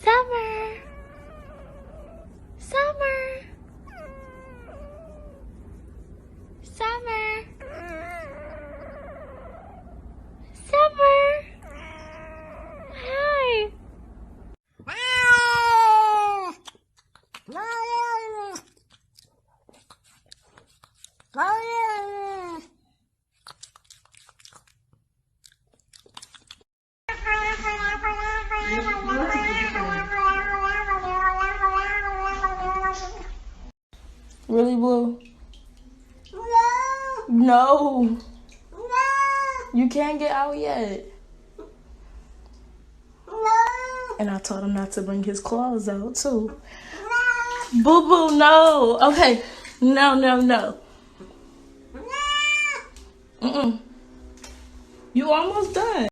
Summer. Summer. Summer. Summer. Hi. Really, Blue? No. You can't get out yet. And I told him not to bring his claws out, too. Boo Boo, no. Okay. No. Mm-mm. You almost done.